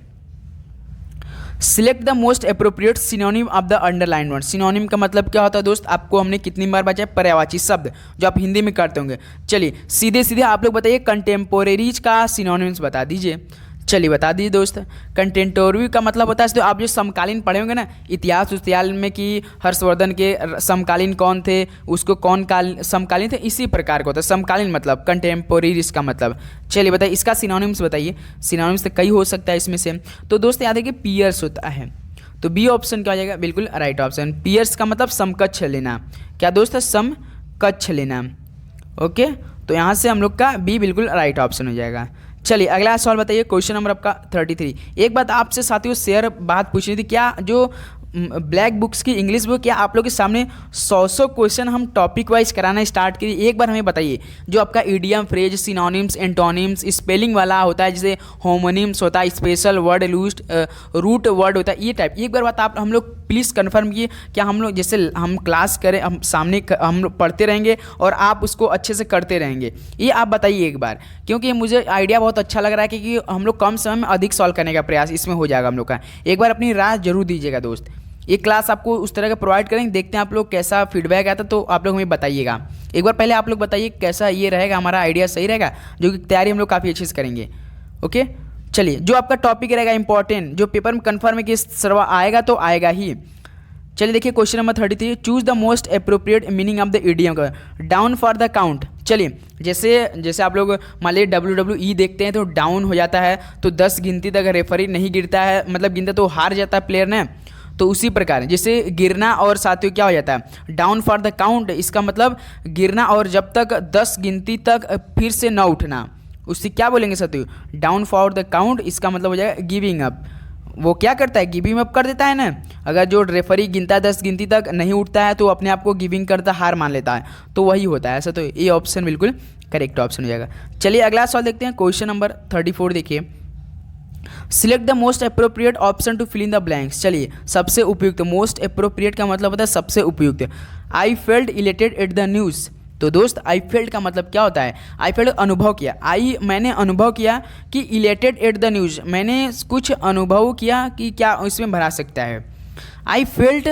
select the most appropriate synonym of the underline word. Synonym का मतलब क्या होता है दोस्त, आपको हमने कितनी बार बचा है, पर्यायवाची शब्द जो आप हिंदी में करते होंगे। चलिए सीधे सीधे आप लोग बताइए कंटेम्पोरेरीज का सिनोनिम्स बता दीजिए। चलिए बता दीजिए दोस्त। कंटेम्पोरेरी का मतलब होता है तो आप जो समकालीन पढ़े होंगे ना इतिहास उतिहास में कि हर्षवर्धन के समकालीन कौन थे, उसको कौन काल समकालीन थे, इसी प्रकार का होता है समकालीन मतलब कंटेम्पोरेरी इसका मतलब। चलिए बताइए इसका सिनोनिम्स बताइए। सिनोनिम्स तो कई हो सकता है इसमें से, तो दोस्त याद है कि पियर्स होता है, तो बी ऑप्शन क्या हो जाएगा, बिल्कुल राइट ऑप्शन। पियर्स का मतलब समकक्ष लेना, क्या दोस्त है, समकक्ष लेना। ओके, तो यहाँ से हम लोग का बी बिल्कुल राइट ऑप्शन हो जाएगा। चलिए अगला सवाल बताइए, क्वेश्चन नंबर आपका 33। एक बात आपसे साथियों शेयर बात पूछनी थी, क्या जो ब्लैक बुक्स की इंग्लिश बुक, क्या आप लोग के सामने 100 क्वेश्चन हम टॉपिक वाइज कराना स्टार्ट करिए। एक बार हमें बताइए जो आपका idiom, phrase, synonyms, antonyms, spelling वाला होता है, जैसे होमोनिम्स होता है, स्पेशल वर्ड, रूट वर्ड होता है, ये टाइप। एक बार बात आप हम लोग प्लीज़ कंफर्म किए, क्या हम लोग जैसे हम क्लास करें, हम सामने हम लोग पढ़ते रहेंगे और आप उसको अच्छे से करते रहेंगे, ये आप बताइए एक बार, क्योंकि मुझे आइडिया बहुत अच्छा लग रहा है कि हम लोग कम समय में अधिक सॉल्व करने का प्रयास इसमें हो जाएगा हम लोग का। एक बार अपनी राय जरूर दीजिएगा दोस्त। ये क्लास आपको उस तरह का प्रोवाइड करेंगे, देखते हैं आप लोग कैसा फीडबैक आता, तो आप लोग हमें बताइएगा। एक बार पहले आप लोग बताइए कैसा ये रहेगा, हमारा आइडिया सही रहेगा, जो कि तैयारी हम लोग काफ़ी अच्छे से करेंगे। ओके, चलिए जो आपका टॉपिक रहेगा इंपॉर्टेंट, जो पेपर में कन्फर्म है कि सर्वा आएगा तो आएगा ही। चलिए देखिए question number 33, choose the most appropriate meaning of the idiom. Down for the count. चलिए जैसे आप लोग मान लीजिए WWE देखते हैं तो डाउन हो जाता है, तो 10 गिनती तक रेफरी नहीं गिरता है, मतलब गिनता तो हार जाता है प्लेयर ने। तो उसी प्रकार जैसे गिरना और साथियों क्या हो जाता है, डाउन फॉर द काउंट, इसका मतलब गिरना और जब तक 10 गिनती तक फिर से न उठना, उससे क्या बोलेंगे साथियों, डाउन फॉर द काउंट, इसका मतलब हो जाएगा गिविंग अप। वो क्या करता है, गिविंग अप कर देता है ना। अगर जो रेफरी गिनता है 10 गिनती तक नहीं उठता है तो अपने आप को गिविंग करता, हार मान लेता है, तो वही होता है ऐसा। तो ये ऑप्शन बिल्कुल करेक्ट ऑप्शन हो जाएगा। चलिए अगला सवाल देखते हैं, क्वेश्चन नंबर 34 देखिए। Select the most appropriate option to fill in the blanks. चलिए सबसे उपयुक्त, मोस्ट अप्रोप्रिएट का मतलब होता है सबसे उपयुक्त। I felt elated at the news. तो दोस्त आई फेल्ट का मतलब क्या होता है, आई फेल्ट अनुभव किया, मैंने अनुभव किया कि इलेटेड एट द न्यूज़, मैंने कुछ अनुभव किया कि क्या इसमें भरा सकता है। आई फेल्ट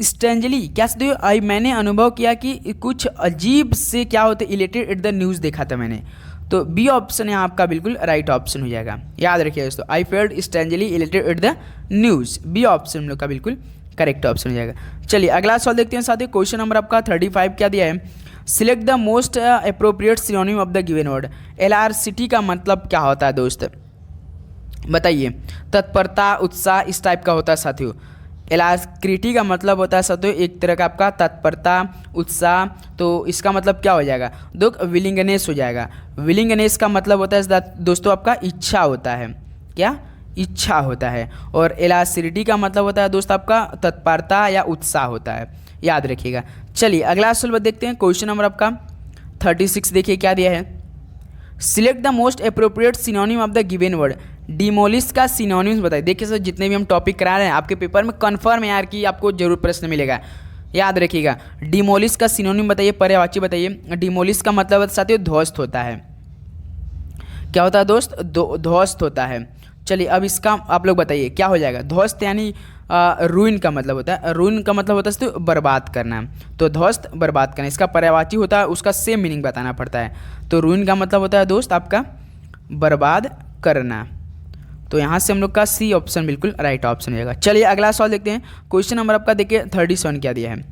स्ट्रेंजली, क्या मैंने अनुभव किया कि कुछ अजीब से क्या होते, इलेटेड एट द न्यूज़ देखा था मैंने। तो बी ऑप्शन है आपका बिल्कुल राइट ऑप्शन हो जाएगा। याद रखिए दोस्तों, I felt strangely elated at the news, B option हम लोग का बिल्कुल करेक्ट ऑप्शन हो जाएगा। चलिए अगला सवाल देखते हैं साथियों, क्वेश्चन नंबर आपका 35 क्या दिया है, select the most appropriate synonym of the given word. LRCT का मतलब क्या होता है दोस्त, बताइए। तत्परता, उत्साह, इस टाइप का होता है साथियों। एलाक्रिटी का मतलब होता है साथियों एक तरह का आपका तत्परता, उत्साह, तो इसका मतलब क्या हो जाएगा, विलिंगनेस हो जाएगा। विलिंगनेस का मतलब होता है दोस्तों आपका इच्छा होता है, क्या इच्छा होता है। और एलासिटी का मतलब होता है दोस्त आपका तत्परता या उत्साह होता है, याद रखिएगा। चलिए अगला सवाल देखते हैं, क्वेश्चन नंबर आपका 36 देखिए क्या दिया है, select the most appropriate synonym of the given word. Demolish का सिनोनिम्स बताइए। देखिए सर जितने भी हम टॉपिक करा रहे हैं आपके पेपर में कन्फर्म है यार कि आपको जरूर प्रश्न मिलेगा, याद रखिएगा। डिमोलिश का सिनोनिम बताइए, पर्यायवाची बताइए। डिमोलिश का मतलब साथियों ध्वस्त होता है, क्या होता है दोस्त, ध्वस्त होता है। चलिए अब इसका आप लोग बताइए क्या हो जाएगा। ध्वस्त यानी रूइन का मतलब होता है, रूइन का मतलब होता है बर्बाद करना, तो ध्वस्त बर्बाद करना, इसका पर्यायवाची होता है, उसका सेम मीनिंग बताना पड़ता है। तो रूइन का मतलब होता है दोस्त आपका बर्बाद करना, तो यहाँ से हम लोग का सी ऑप्शन बिल्कुल राइट ऑप्शन हो जाएगा। चलिए अगला सवाल देखते हैं, क्वेश्चन नंबर आपका देखिए 37 क्या दिया है,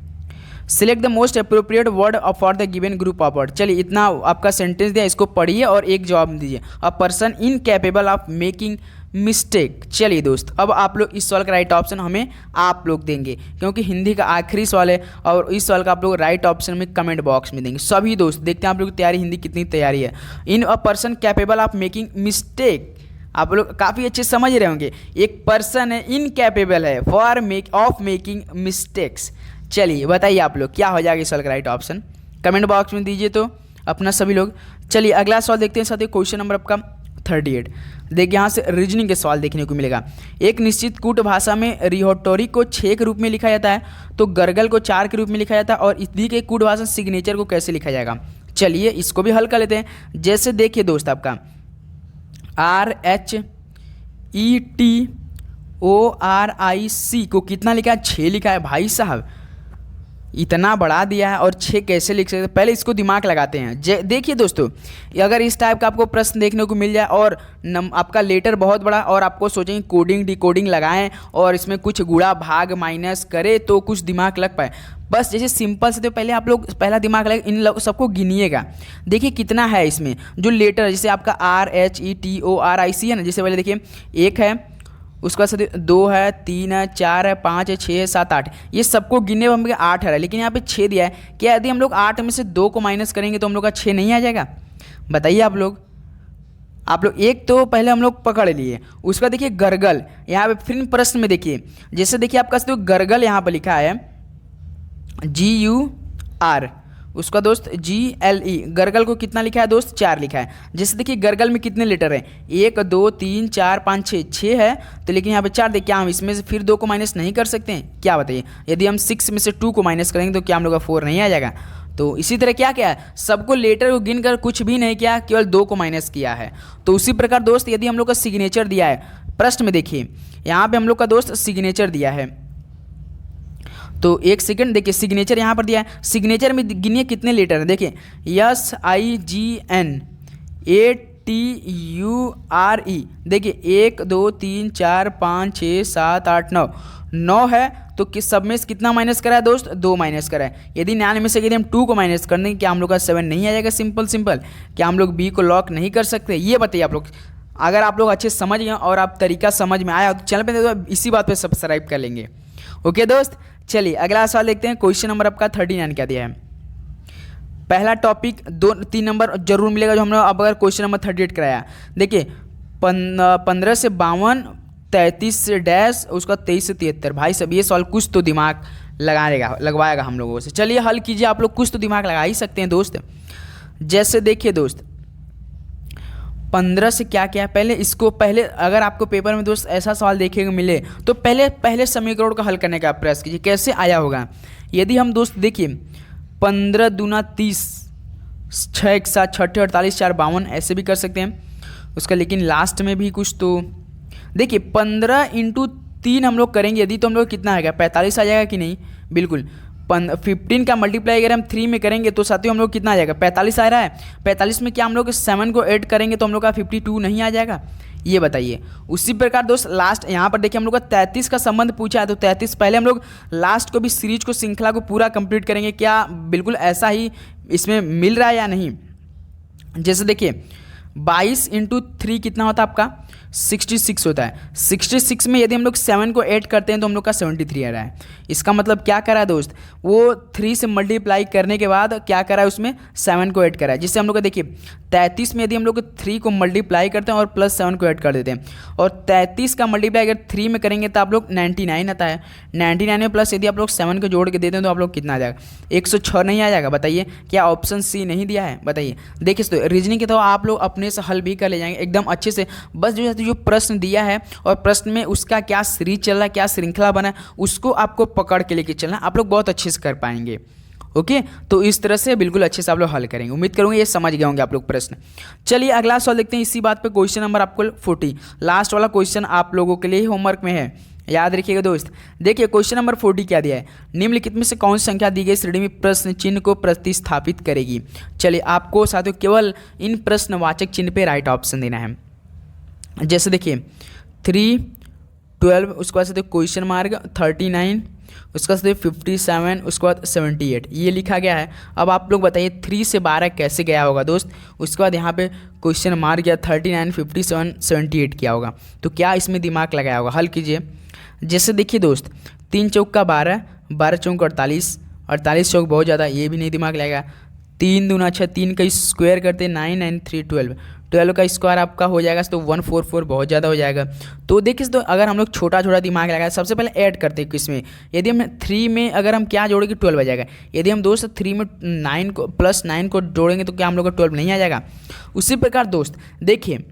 select the most appropriate word for the given group of word. चलिए इतना आपका सेंटेंस दिया, इसको पढ़िए और एक जवाब दीजिए। A person incapable of making mistake. चलिए दोस्त अब आप लोग इस सवाल का राइट ऑप्शन हमें आप लोग देंगे, क्योंकि हिंदी का आखिरी सवाल है और इस सवाल का आप लोग राइट ऑप्शन में कमेंट बॉक्स में देंगे। सभी दोस्त देखते हैं आप लोग की तैयारी, हिंदी कितनी तैयारी है। In a person capable of making mistake, आप लोग काफ़ी अच्छे समझ रहे होंगे, एक पर्सन है इनकैपेबल है फॉर ऑफ मेकिंग मिस्टेक्स। चलिए बताइए आप लोग क्या हो जाएगा इस सवाल का राइट ऑप्शन, कमेंट बॉक्स में दीजिए तो अपना सभी लोग। चलिए अगला सवाल देखते हैं साथियों, क्वेश्चन नंबर आपका 38। देखिए यहाँ से रीजनिंग के सवाल देखने को मिलेगा। एक निश्चित कूट भाषा में रिहोटोरी को 6 के रूप में लिखा जाता है, तो गरगल को 4 के रूप में लिखा जाता है, और इसी के कूट भाषा सिग्नेचर को कैसे लिखा जाएगा। चलिए इसको भी हल कर लेते हैं। जैसे देखिए दोस्त आपका RHET ORIC को कितना लिखा है? 6 लिखा है भाई साहब, इतना बढ़ा दिया है और 6 कैसे लिख सकते हैं? पहले इसको दिमाग लगाते हैं। देखिए दोस्तों, अगर इस टाइप का आपको प्रश्न देखने को मिल जाए और आपका लेटर बहुत बड़ा और आपको सोचेंगे कोडिंग डिकोडिंग लगाएं और इसमें कुछ गुणा भाग माइनस करे तो कुछ दिमाग लग पाए, बस जैसे सिंपल से तो पहले आप लोग पहला दिमाग लगा इन सबको गिनिएगा। देखिए कितना है इसमें जो लेटर, जैसे आपका RHETORIC है ना, जैसे पहले देखिए 1 है, उसके बाद 2 है, 3 है, 4 है, 5 है, 6 है, 7 8, ये सबको गिनने में हम 8 है, लेकिन यहाँ पे 6 दिया है। क्या यदि हम लोग 8 में से 2 को माइनस करेंगे तो हम लोग का 6 नहीं आ जाएगा? बताइए आप लोग। एक तो पहले हम लोग पकड़ लिए, उसका देखिए गरगल, यहाँ पे फिर प्रश्न में देखिए, जैसे देखिए आपका तो गरगल यहाँ पर लिखा है GUR, उसका दोस्त GLE, गरगल को कितना लिखा है दोस्त? 4 लिखा है। जैसे देखिए गरगल में कितने लेटर हैं? 1 2 3 4 5 6, 6 है तो, लेकिन यहाँ पे 4 देखिए, क्या हम इसमें से फिर 2 को माइनस नहीं कर सकते हैं? क्या बताइए, यदि हम 6 में से 2 को माइनस करेंगे तो क्या हम लोग का 4 नहीं आ जाएगा? तो इसी तरह क्या क्या है, सबको लेटर को गिन कर कुछ भी नहीं किया, केवल 2 को माइनस किया है। तो उसी प्रकार दोस्त यदि हम लोग का सिग्नेचर दिया है प्रश्न में, देखिए यहाँ पे हम लोग का दोस्त सिग्नेचर दिया है, तो एक सेकंड देखिए, सिग्नेचर यहाँ पर दिया है, सिग्नेचर में गिनिए कितने लेटर हैं? देखिए SIGNATURE, देखिए 1 2 3 4 5 6 7 8 9, 9 है तो किस सब में से कितना माइनस करा है दोस्त? 2 माइनस करा है। यदि 9 में से यदि हम 2 को माइनस कर देंगे क्या हम लोग का 7 नहीं आ जाएगा? सिंपल। क्या हम लोग B को लॉक नहीं कर सकते? ये बताइए आप लोग। अगर आप लोग अच्छे समझ गए और आप तरीका समझ में आया तो चैनल पे तो इसी बात पे सब्सक्राइब कर लेंगे। ओके दोस्त, चलिए अगला सवाल देखते हैं। क्वेश्चन नंबर आपका 39 क्या दिया है? पहला टॉपिक 2-3 नंबर जरूर मिलेगा जो हमने अब अगर क्वेश्चन नंबर 38 कराया। देखिए 15 से 52, 33 से डैश, उसका 23 से 73। भाई सब ये सवाल कुछ तो दिमाग लगवाएगा हम लोगों से। चलिए हल कीजिए आप लोग, कुछ तो दिमाग लगा ही सकते हैं दोस्त। जैसे देखिए दोस्त 15 से क्या क्या है, पहले अगर आपको पेपर में दोस्त ऐसा सवाल देखने को मिले तो पहले समीकरण का हल करने का प्रयास कीजिए, कैसे आया होगा। यदि हम दोस्त देखिए 15 दूना 30, 6 1 7 6 48 4 52, ऐसे भी कर सकते हैं उसका, लेकिन लास्ट में भी कुछ तो देखिए 15 × 3 हम लोग करेंगे यदि, तो हम लोग कितना आएगा? 45 आ जाएगा कि नहीं? बिल्कुल। 15 का मल्टीप्लाई अगर हम 3 में करेंगे तो साथियों हम लोग कितना आ जाएगा? 45 आ रहा है। 45 में क्या हम लोग 7 को ऐड करेंगे तो हम लोग का 52 नहीं आ जाएगा? ये बताइए। उसी प्रकार दोस्त लास्ट यहाँ पर देखिए हम लोग का 33 का संबंध पूछा है, तो 33 पहले हम लोग लास्ट को भी सीरीज को श्रृंखला को पूरा कंप्लीट करेंगे, क्या बिल्कुल ऐसा ही इसमें मिल रहा है या नहीं। जैसे देखिए 22 × 3 कितना होता है आपका? 66 होता है। 66 में यदि हम लोग 7 को ऐड करते हैं तो हम लोग का 73 आ रहा है। इसका मतलब क्या करा है दोस्त? वो 3 से मल्टीप्लाई करने के बाद क्या करा है, उसमें 7 को ऐड करा है। जिससे हम लोग का देखिए 33 में यदि हम लोग 3 को मल्टीप्लाई करते हैं और प्लस 7 को ऐड कर देते हैं, और 33 का मल्टीप्लाई अगर 3 में करेंगे तो आप लोग 99 आता है। 99 में प्लस यदि आप लोग 7 को जोड़ के देते हैं तो आप लोग कितना आ जाएगा? 106 नहीं आ जाएगा? बताइए, क्या ऑप्शन सी नहीं दिया है? बताइए। देखिए तो रीजनिंग के तो आप लोग अपने से हल भी कर ले जाएंगे एकदम अच्छे से। बस जो प्रश्न दिया है और प्रश्न में उसका क्या सीरीज चल रहा है, क्या श्रृंखला बना है, उसको आपको पकड़ के लेके चलना, आप लोग बहुत अच्छे से कर पाएंगे। ओके, तो इस तरह से बिल्कुल अच्छे से आप लोग हल करेंगे। उम्मीद करूंगा ये समझ गए होंगे आप लोग प्रश्न। चलिए अगला सवाल देखते हैं इसी बात पे। क्वेश्चन नंबर आपको 40, लास्ट वाला क्वेश्चन आप लोगों के लिए होमवर्क में है, याद रखिएगा दोस्त। देखिए क्वेश्चन नंबर 40 क्या दिया है? निम्नलिखित में से कौन सी संख्या दी गई श्रेणी में प्रश्न चिन्ह को प्रतिस्थापित करेगी? चलिए आपको साथियों केवल इन प्रश्नवाचक चिन्ह पे राइट ऑप्शन देना है। जैसे देखिए 3 12, उसके बाद क्वेश्चन मार्क 39, उसके बाद 57, उसके बाद 78, ये लिखा गया है। अब आप लोग बताइए 3 से 12 कैसे गया होगा दोस्त? उसके बाद यहाँ पे क्वेश्चन मार्क गया 39, 57, 78 किया होगा। तो क्या इसमें दिमाग लगाया होगा? हल कीजिए। जैसे देखिए दोस्त 3 चौक का 12, 12 चौक 48, 48 चौक बहुत ज़्यादा, ये भी नहीं दिमाग लगेगा। 3 दूना 6, 3 का स्क्वायर करते 9 9 3 12, 12 का स्क्वायर आपका हो जाएगा तो 144, बहुत ज़्यादा हो जाएगा। तो देखिए तो अगर हम लोग छोटा छोटा दिमाग लगाए, सबसे पहले ऐड करते हैं किसमें? यदि हम 3 में अगर हम क्या जोड़ेंगे 12 आ जाएगा। यदि हम दोस्त 3 में 9 को प्लस 9 को जोड़ेंगे तो क्या हम लोग का 12 नहीं आ जाएगा? उसी प्रकार दोस्त देखिए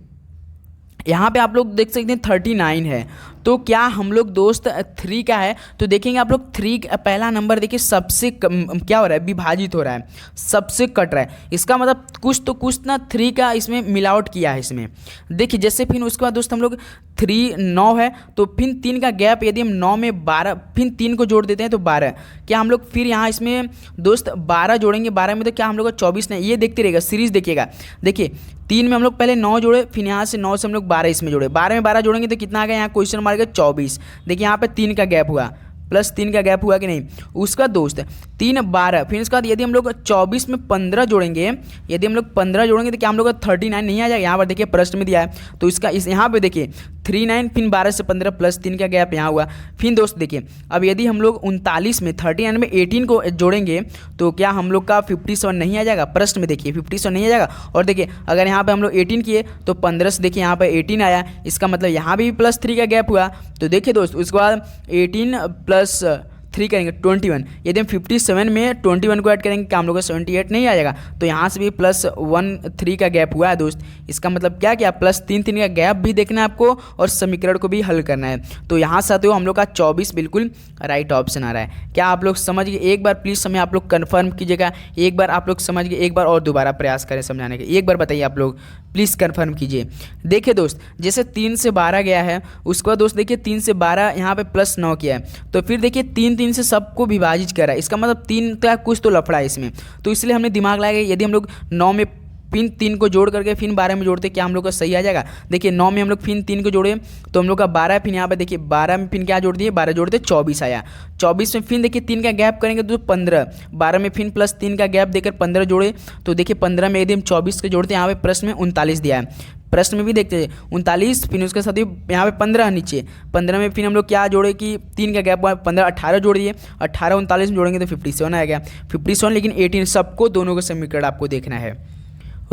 यहाँ पे आप लोग देख सकते हैं 39 है, तो क्या हम लोग दोस्त 3 का है, तो देखेंगे आप लोग 3 पहला नंबर देखिए सबसे क्या हो रहा है, विभाजित हो रहा है, सबसे कट रहा है। इसका मतलब कुछ ना 3 का इसमें मिलावट किया है इसमें। देखिए जैसे फिर उसके बाद दोस्त हम लोग 3 9 है, तो फिर 3 का गैप यदि हम 9 में 12 फिर 3 को जोड़ देते हैं तो 12, क्या हम लोग फिर यहाँ इसमें दोस्त 12 जोड़ेंगे, 12 में तो क्या हम लोग का 24 नहीं, ये देखते रहेगा सीरीज देखिएगा। देखिए 3 में हम लोग पहले 9 जोड़े, फिर यहाँ से 9 से हम लोग 12 इसमें जोड़े, 12 में 12 जोड़ेंगे तो कितना आ गया, यहाँ क्वेश्चन मार्क है 24। देखिए यहाँ पे 3 का गैप हुआ, +3 का गैप हुआ कि नहीं। उसका दोस्त 3 12, फिर उसके बाद यदि हम लोग 24 में 15 जोड़ेंगे, यदि हम लोग 15 जोड़ेंगे तो क्या हम लोग का 39 नहीं आ जाएगा। यहाँ पर देखिए प्रश्न में दिया है, तो इसका इस यहाँ पे देखिए 39, फिर 12 से 15 +3 का गैप यहाँ हुआ। फिर दोस्त देखिए अब यदि हम लोग 39 में 39 में 18 को जोड़ेंगे तो क्या हम लोग का 57 नहीं आ जाएगा। प्रश्न में देखिए 57 नहीं आ जाएगा। और देखिए अगर यहाँ पे हम लोग 18 किए तो 15 से देखिए यहाँ पे 18 आया, इसका मतलब यहाँ भी +3 का गैप हुआ। तो देखिए दोस्त उसके बाद 18 + 3 करेंगे 21, यदि हम 57 में 21 को ऐड करेंगे क्या हम लोग का 78 नहीं आ जाएगा। तो यहाँ से भी +1 3 का गैप हुआ है दोस्त। इसका मतलब क्या किया, +3 3 का गैप भी देखना है आपको और समीकरण को भी हल करना है। तो यहाँ साथियों हम लोग का 24 बिल्कुल राइट ऑप्शन आ रहा है। क्या आप लोग समझ गए, एक बार प्लीज़ समय आप लोग कन्फर्म कीजिएगा, एक बार आप लोग समझ गए, एक बार और दोबारा प्रयास करें समझाने का, एक बार बताइए आप लोग प्लीज़ कन्फर्म कीजिए। देखिए दोस्त जैसे 3 से 12 गया है, उसके बाद दोस्त देखिए 3 से 12 यहाँ पे +9 किया है, तो फिर देखिए 3 3 से सबको विभाजित कर रहा है, इसका मतलब 3 का कुछ तो लफड़ा है इसमें। तो इसलिए हमने दिमाग लगाया यदि हम लोग 9 में फिर 3 को जोड़ करके फिर 12 में जोड़ते क्या हम लोग का सही आ जाएगा। देखिए 9 में हम लोग फिर 3 को जोड़े तो हम लोग का 12, फिर यहाँ पे देखिए 12 में फिर क्या जोड़ दिए, 12 जोड़ते 24 आया। 24 में फिर देखिए 3 का गैप करेंगे तो 15, 12 में फिर +3 का गैप देकर 15 जोड़े, तो देखिए 15 में यदि हम 24 के जोड़ते हैं, यहाँ पे प्रश्न में 39 दिया है। प्रश्न में भी देखते हैं 39, फिर उसके साथ ही यहाँ पे 15 नीचे, 15 में फिर हम लोग क्या जोड़े कि 3 का गैप हुआ, 15 18 जोड़ दिए, 18 39 में जोड़ेंगे तो 57 आ गया, 57 लेकिन 18 सबको दोनों का समीकरण आपको देखना है।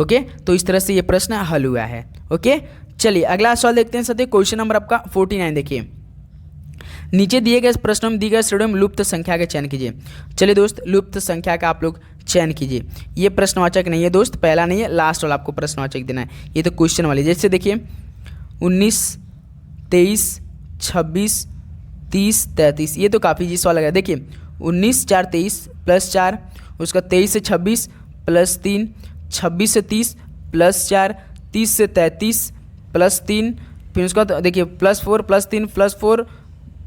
ओके तो इस तरह से ये प्रश्न हल हुआ है। ओके चलिए अगला सवाल देखते हैं साथियों, क्वेश्चन नंबर आपका 49 देखिए। नीचे दिए गए प्रश्नों में दी गई श्रेणियों में लुप्त संख्या का चयन कीजिए। चलिए दोस्त लुप्त संख्या का आप लोग चयन कीजिए। ये प्रश्नवाचक नहीं है दोस्त, पहला नहीं है, लास्ट वाला आपको प्रश्नवाचक देना है। ये तो क्वेश्चन वाली, जैसे देखिए 19 23 26 30 33, ये तो काफ़ी जी सवाल लगा। देखिए 19 4 23 +4, उसका 23 से 26 +3, 26 से 30 +4, 30 से 33 +3, फिर उसका देखिए +4 +3 +4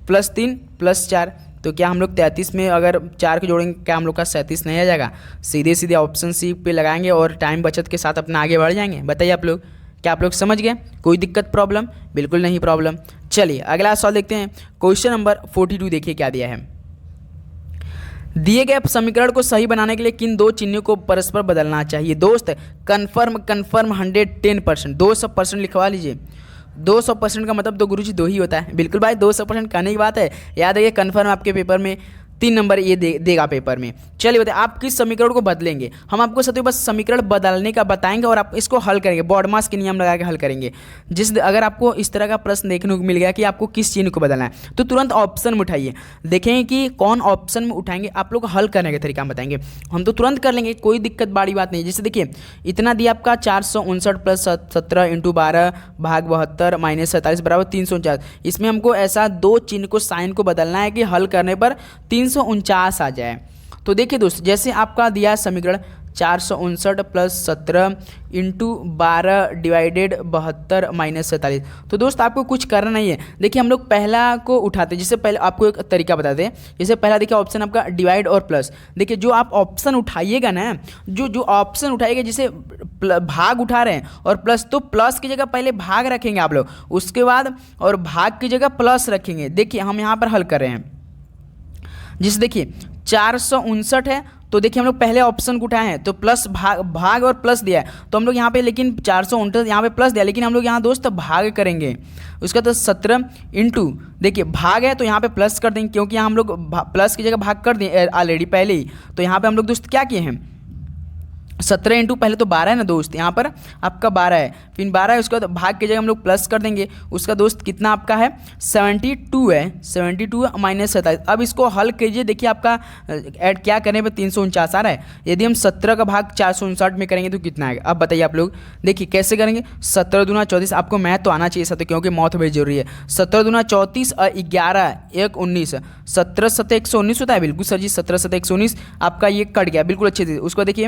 +3 +4, तो क्या हम लोग 33 में अगर 4 को जोड़ेंगे क्या हम लोग का 37 नहीं आ जाएगा। सीधे सीधे ऑप्शन सी पे लगाएंगे और टाइम बचत के साथ अपना आगे बढ़ जाएंगे। बताइए आप लोग, क्या आप लोग समझ गए, कोई दिक्कत प्रॉब्लम, बिल्कुल नहीं प्रॉब्लम। चलिए अगला सवाल देखते हैं, क्वेश्चन नंबर 42 देखिए क्या दिया है। दिए गए समीकरण को सही बनाने के लिए किन दो चिन्हों को परस्पर बदलना चाहिए। दोस्त कन्फर्म 110%, 200% लिखवा लीजिए। 200% का मतलब तो गुरुजी 2 ही होता है। बिल्कुल भाई 200% कहने की बात है, याद रखिए कन्फर्म आपके पेपर में 3 नंबर ये देगा पेपर में। चलिए बताइए आप किस समीकरण को बदलेंगे। हम आपको साथियों बस समीकरण बदलने का बताएंगे और आप इसको हल करेंगे, बॉडमास के नियम लगा के हल करेंगे। अगर आपको इस तरह का प्रश्न देखने को मिल गया कि आपको किस चिन्ह को बदलना है तो तुरंत ऑप्शन में उठाइए, देखेंगे कि कौन ऑप्शन में उठाएंगे, आप लोग हल करने का तरीका हम बताएंगे, हम तो तुरंत कर लेंगे, कोई दिक्कत बड़ी बात नहीं। जैसे देखिए इतना दिया आपका 459 + 17 × 12 भाग 72 - 47 = 349। इसमें हमको ऐसा 2 चिन्ह को साइन को बदलना है कि हल करने पर 349 आ जाए। तो देखिए दोस्त जैसे आपका दिया समीकरण 459 + 17 × 12 / 72 - 47, तो दोस्त आपको कुछ करना नहीं है। देखिए हम लोग पहला को उठाते हैं, जैसे पहले आपको एक तरीका बताते हैं। जैसे पहला देखिए ऑप्शन आपका डिवाइड और प्लस, देखिए जो आप ऑप्शन उठाइएगा ना, जो ऑप्शन उठाइएगा, जैसे भाग उठा रहे हैं और प्लस, तो प्लस की जगह पहले भाग रखेंगे आप लोग, उसके बाद और भाग की जगह प्लस रखेंगे। देखिए हम यहाँ पर हल कर रहे हैं, जिस देखिए 459 है तो देखिए हम लोग पहले ऑप्शन को उठाए हैं तो प्लस भाग और प्लस दिया है, तो हम लोग यहाँ पे लेकिन 459 यहाँ पे प्लस दिया, लेकिन हम लोग यहाँ दोस्त भाग करेंगे। उसका तो 17 × देखिए भाग है तो यहाँ पे प्लस कर देंगे, क्योंकि यहाँ हम लोग प्लस की जगह भाग कर दिए ऑलरेडी पहले ही। तो यहाँ पे हम लोग दोस्त क्या किए हैं, 17 इंटू पहले तो 12 है ना दोस्त, यहाँ पर आपका 12 है, फिर 12 है, उसके बाद भाग की जगह हम लोग प्लस कर देंगे, उसका दोस्त कितना आपका है 72 है, 72 माइनस 27। अब इसको हल कीजिए, देखिए आपका ऐड क्या करने पर 349 आ रहा है। यदि हम 17 का भाग 459 में करेंगे तो कितना आएगा, अब बताइए आप लोग। देखिए कैसे करेंगे, 17 दूना 34, आपको मैथ तो आना चाहिए साथ, क्योंकि मौत बड़ी जरूरी है। 17 दूना 34 और 11 1 19, 17 7 119 होता है, बिल्कुल सर जी, 17 7 119 आपका ये कट गया बिल्कुल अच्छे से। उसको देखिए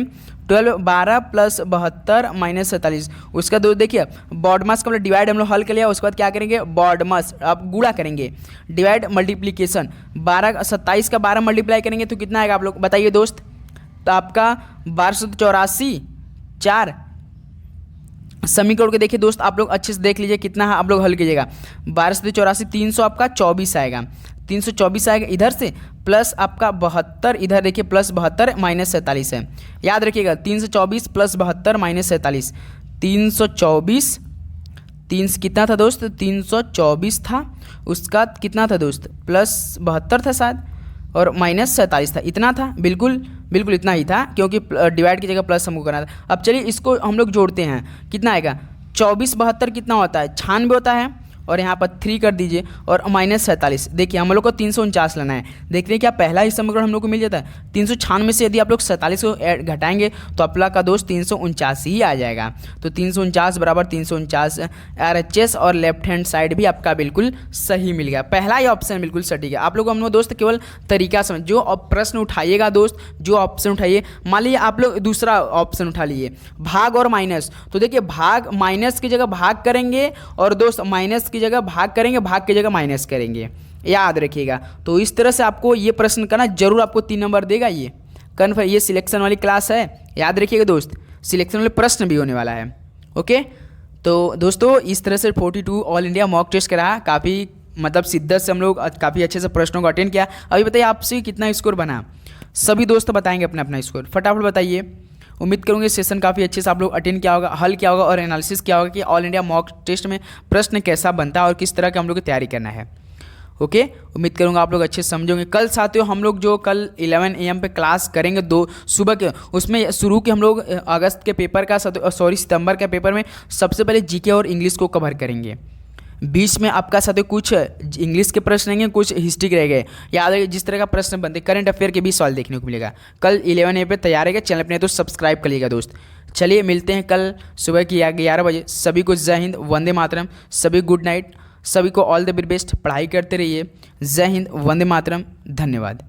12 प्लस 72 माइनस 47, उसका दो देखिए बॉडमास का डिवाइड हम लोग हल कर लिया, उसके बाद क्या करेंगे बॉडमास अब गुणा करेंगे, डिवाइड मल्टीप्लीकेशन 12 27 का 12 मल्टीप्लाई करेंगे तो कितना आएगा आप लोग बताइए दोस्त। तो आपका 1284 4 समीकरण के देखिए दोस्त, आप लोग अच्छे से देख लीजिए कितना है, आप लोग हल कीजिएगा। 1284 300 आपका 24 आएगा, 324 आएगा इधर से, प्लस आपका 72 इधर देखिए प्लस 72 माइनस 47 है, याद रखिएगा 324 प्लस 72 माइनस 47, 324 कितना था दोस्त 324 था, उसका कितना था दोस्त प्लस 72 था शायद, और माइनस 47 था, इतना था, बिल्कुल बिल्कुल इतना ही था, क्योंकि डिवाइड की जगह प्लस हमको करना था। अब चलिए इसको हम लोग जोड़ते हैं, कितना आएगा 24 72 कितना होता है 96 होता है, और यहाँ पर 3 कर दीजिए और माइनस 47। देखिए हम लोग को 349 लाना है, देख रहे हैं क्या पहला ही समीकरण हम लोग को मिल जाता है। 396 से यदि आप लोग 47 को घटाएंगे तो अपना का दोस्त 349 ही आ जाएगा। तो 349 बराबर 349 RHS, और लेफ्ट हैंड साइड भी आपका बिल्कुल सही मिल गया, पहला ही ऑप्शन बिल्कुल सटीक है। आप लोग हम लोग दोस्त केवल तरीका समझ, जो प्रश्न उठाइएगा दोस्त, जो ऑप्शन उठाइए, मान लीजिए आप लोग दूसरा ऑप्शन उठा लिए भाग और माइनस, तो देखिए भाग माइनस की जगह भाग करेंगे, और दोस्त माइनस की जगह भाग करेंगे, भाग की जगह माइनस करेंगे, याद रखिएगा। तो इस तरह से आपको ये प्रश्न करना, जरूर आपको 3 नंबर देगा ये कन्फर्म। ये सिलेक्शन वाली क्लास है, याद रखिएगा दोस्त, सिलेक्शन वाले प्रश्न भी होने वाला है। ओके, तो दोस्तों इस तरह से 42 ऑल इंडिया मॉक टेस्ट करा, काफ़ी मतलब शिद्दत से हम लोग काफ़ी अच्छे से प्रश्नों को अटेंड किया। अभी बताइए आपसे कितना स्कोर बना, सभी दोस्त बताएंगे अपना अपना स्कोर, फटाफट बताइए। उम्मीद करूँगी सेशन काफ़ी अच्छे से आप लोग अटेंड किया होगा, हल किया होगा और एनालिसिस किया होगा कि ऑल इंडिया मॉक टेस्ट में प्रश्न कैसा बनता है और किस तरह के हम लोग की तैयारी करना है। ओके, उम्मीद करूँगा आप लोग अच्छे से समझोगे। कल साथियों हम लोग जो कल 11 AM पे क्लास करेंगे 2 सुबह के, उसमें शुरू के हम लोग अगस्त के पेपर का सितंबर के पेपर में सबसे पहले जीके और इंग्लिश को कवर करेंगे। बीच में आपका साथ कुछ इंग्लिश के प्रश्न रहेंगे, कुछ हिस्ट्री के रह गए, याद रखिए जिस तरह का प्रश्न बनते करंट अफेयर के भी सवाल देखने को मिलेगा। कल 11 AM पे तैयार है, चैनल अपने तो सब्सक्राइब करिएगा दोस्त। चलिए मिलते हैं कल सुबह की 11 बजे। सभी को जय हिंद, वंदे मातरम, सभी गुड नाइट, सभी को ऑल द वेरी बेस्ट, पढ़ाई करते रहिए। जय हिंद, वंदे मातरम, धन्यवाद।